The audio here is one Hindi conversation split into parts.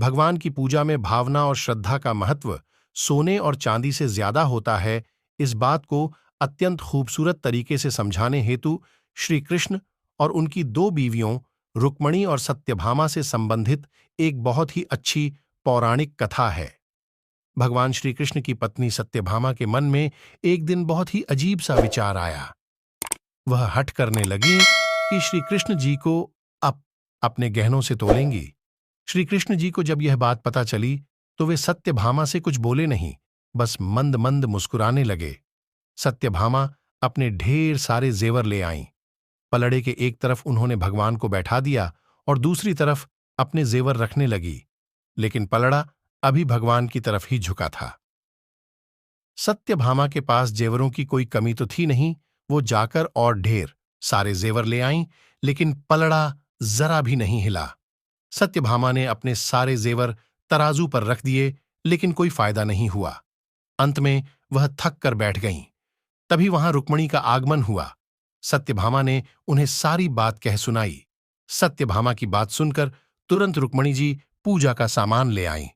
भगवान की पूजा में भावना और श्रद्धा का महत्व सोने और चांदी से ज्यादा होता है। इस बात को अत्यंत खूबसूरत तरीके से समझाने हेतु श्री कृष्ण और उनकी दो बीवियों रुक्मणी और सत्यभामा से संबंधित एक बहुत ही अच्छी पौराणिक कथा है। भगवान श्री कृष्ण की पत्नी सत्यभामा के मन में एक दिन बहुत ही अजीब सा विचार आया। वह हठ करने लगी कि श्री कृष्ण जी को अपने गहनों से तोलेंगी। श्री कृष्ण जी को जब यह बात पता चली तो वे सत्यभामा से कुछ बोले नहीं, बस मंद मंद मुस्कुराने लगे। सत्यभामा अपने ढेर सारे जेवर ले आईं। पलड़े के एक तरफ उन्होंने भगवान को बैठा दिया और दूसरी तरफ अपने जेवर रखने लगी, लेकिन पलड़ा अभी भगवान की तरफ ही झुका था। सत्यभामा के पास जेवरों की कोई कमी तो थी नहीं। वो जाकर और ढेर सारे जेवर ले आईं, लेकिन पलड़ा जरा भी नहीं हिला। सत्यभामा ने अपने सारे जेवर तराजू पर रख दिए, लेकिन कोई फायदा नहीं हुआ। अंत में वह थक कर बैठ गईं। तभी वहां रुक्मणी का आगमन हुआ। सत्यभामा ने उन्हें सारी बात कह सुनाई। सत्यभामा की बात सुनकर तुरंत रुक्मणी जी पूजा का सामान ले आईं।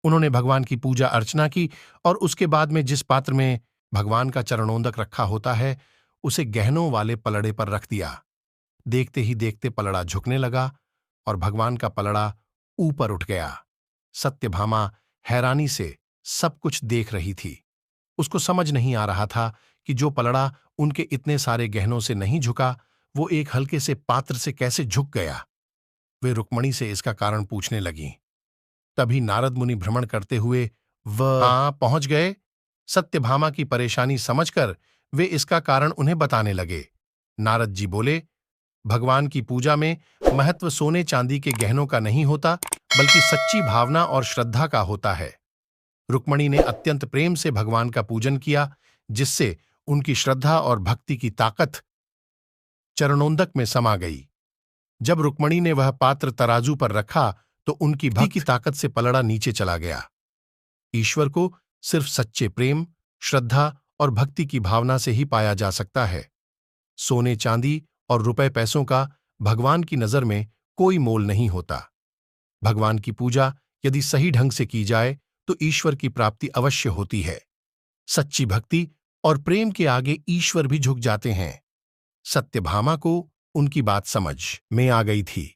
उन्होंने भगवान की पूजा अर्चना की और उसके बाद में जिस पात्र में भगवान का चरणोदक रखा होता है उसे गहनों वाले पलड़े पर रख दिया। देखते ही देखते पलड़ा झुकने लगा और भगवान का पलड़ा ऊपर उठ गया। सत्यभामा हैरानी से सब कुछ देख रही थी। उसको समझ नहीं आ रहा था कि जो पलड़ा उनके इतने सारे गहनों से नहीं झुका, वो एक हल्के से पात्र से कैसे झुक गया। वे रुक्मणी से इसका कारण पूछने लगीं। तभी नारद मुनि भ्रमण करते हुए वहां पहुंच गए। सत्यभामा की परेशानी समझकर वे इसका कारण उन्हें बताने लगे। नारद जी बोले, भगवान की पूजा में महत्व सोने चांदी के गहनों का नहीं होता, बल्कि सच्ची भावना और श्रद्धा का होता है। रुक्मणी ने अत्यंत प्रेम से भगवान का पूजन किया, जिससे उनकी श्रद्धा और भक्ति की ताकत चरणोदक में समा गई। जब रुक्मणी ने वह पात्र तराजू पर रखा तो उनकी भक्ति की ताकत से पलड़ा नीचे चला गया। ईश्वर को सिर्फ सच्चे प्रेम, श्रद्धा और भक्ति की भावना से ही पाया जा सकता है। सोने चांदी और रुपए पैसों का भगवान की नजर में कोई मोल नहीं होता। भगवान की पूजा यदि सही ढंग से की जाए तो ईश्वर की प्राप्ति अवश्य होती है। सच्ची भक्ति और प्रेम के आगे ईश्वर भी झुक जाते हैं। सत्यभामा को उनकी बात समझ में आ गई थी।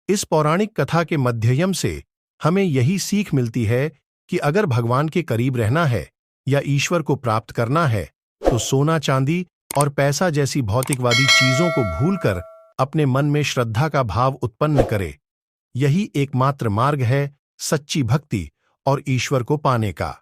इस पौराणिक कथा के माध्यम से हमें यही सीख मिलती है कि अगर भगवान के करीब रहना है या ईश्वर को प्राप्त करना है तो सोना चांदी और पैसा जैसी भौतिकवादी चीजों को भूलकर अपने मन में श्रद्धा का भाव उत्पन्न करे। यही एकमात्र मार्ग है सच्ची भक्ति और ईश्वर को पाने का।